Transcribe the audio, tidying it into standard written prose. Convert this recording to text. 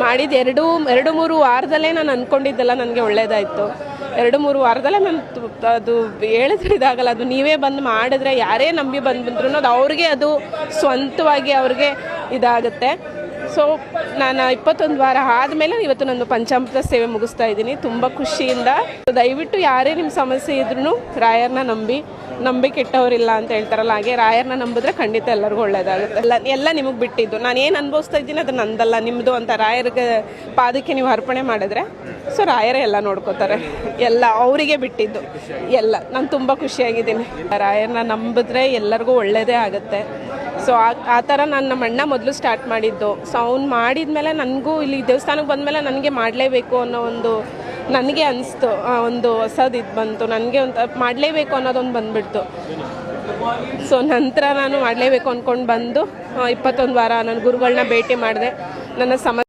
ಮಾಡಿದ ಎರಡು ಮೂರು ವಾರದಲ್ಲೇ ನಾನು ಅಂದ್ಕೊಂಡಿದ್ದೆಲ್ಲ ನನಗೆ ಒಳ್ಳೇದಾಯಿತು. 2-3 ವಾರದಲ್ಲೇ ನಾನು ಅದು ಹೇಳಿದ್ರೆ ಇದಾಗಲ್ಲ. ಅದು ನೀವೇ ಬಂದು ಮಾಡಿದ್ರೆ ಯಾರೇ ನಂಬಿ ಬಂದ್ರು ಅದು ಅವ್ರಿಗೆ ಅದು ಸ್ವಂತವಾಗಿ ಅವ್ರಿಗೆ ಇದಾಗುತ್ತೆ. ಸೊ ನಾನು 21 ವಾರ ಆದಮೇಲೆ ಇವತ್ತು ನನ್ನ ಪಂಚಾಮೃತ ಸೇವೆ ಮುಗಿಸ್ತಾ ಇದ್ದೀನಿ ತುಂಬ ಖುಷಿಯಿಂದ. ದಯವಿಟ್ಟು ಯಾರೇ ನಿಮ್ಮ ಸಮಸ್ಯೆ ಇದ್ರೂ ರಾಯರನ್ನ ನಂಬಿ ಕೆಟ್ಟವರಿಲ್ಲ ಅಂತ ಹೇಳ್ತಾರಲ್ಲ, ಹಾಗೆ ರಾಯರನ್ನ ನಂಬಿದ್ರೆ ಖಂಡಿತ ಎಲ್ಲರಿಗೂ ಒಳ್ಳೇದಾಗುತ್ತೆ. ಎಲ್ಲ ನಿಮಗೆ ಬಿಟ್ಟಿದ್ದು. ನಾನು ಏನು ಅನುಭವಿಸ್ತಾ ಇದ್ದೀನಿ ಅದು ನಂದಲ್ಲ, ನಿಮ್ಮದು ಅಂತ ರಾಯರಿಗೆ ಪಾದಕ್ಕೆ ನೀವು ಅರ್ಪಣೆ ಮಾಡಿದ್ರೆ ಸೊ ರಾಯರೇ ಎಲ್ಲ ನೋಡ್ಕೋತಾರೆ. ಎಲ್ಲ ಅವರಿಗೆ ಬಿಟ್ಟಿದ್ದು ಎಲ್ಲ. ನಾನು ತುಂಬ ಖುಷಿಯಾಗಿದ್ದೀನಿ. ರಾಯರನ್ನ ನಂಬಿದ್ರೆ ಎಲ್ಲರಿಗೂ ಒಳ್ಳೆಯದೇ ಆಗುತ್ತೆ. ಸೊ ಆ ಥರ ನಮ್ಮ ಅಣ್ಣ ಮೊದಲು ಸ್ಟಾರ್ಟ್ ಮಾಡಿದ್ದು. ಸೊ ಅವ್ನು ಮಾಡಿದ್ಮೇಲೆ ನನಗೂ ಇಲ್ಲಿ ದೇವಸ್ಥಾನಕ್ಕೆ ಬಂದಮೇಲೆ ನನಗೆ ಮಾಡಲೇಬೇಕು ಅನ್ನೋ ಒಂದು ನನಗೆ ಅನಿಸ್ತು. ಒಂದು ಹೊಸದು ಇದು ಬಂತು ನನಗೆ, ಒಂದು ಮಾಡಲೇಬೇಕು ಅನ್ನೋದೊಂದು ಬಂದುಬಿಡ್ತು. ಸೊ ನಂತರ ನಾನು ಮಾಡಲೇಬೇಕು ಅಂದ್ಕೊಂಡು ಬಂದು 21 ವಾರ ನನ್ನ ಗುರುಗಳನ್ನ ಭೇಟಿ ಮಾಡಿದೆ. ನನ್ನ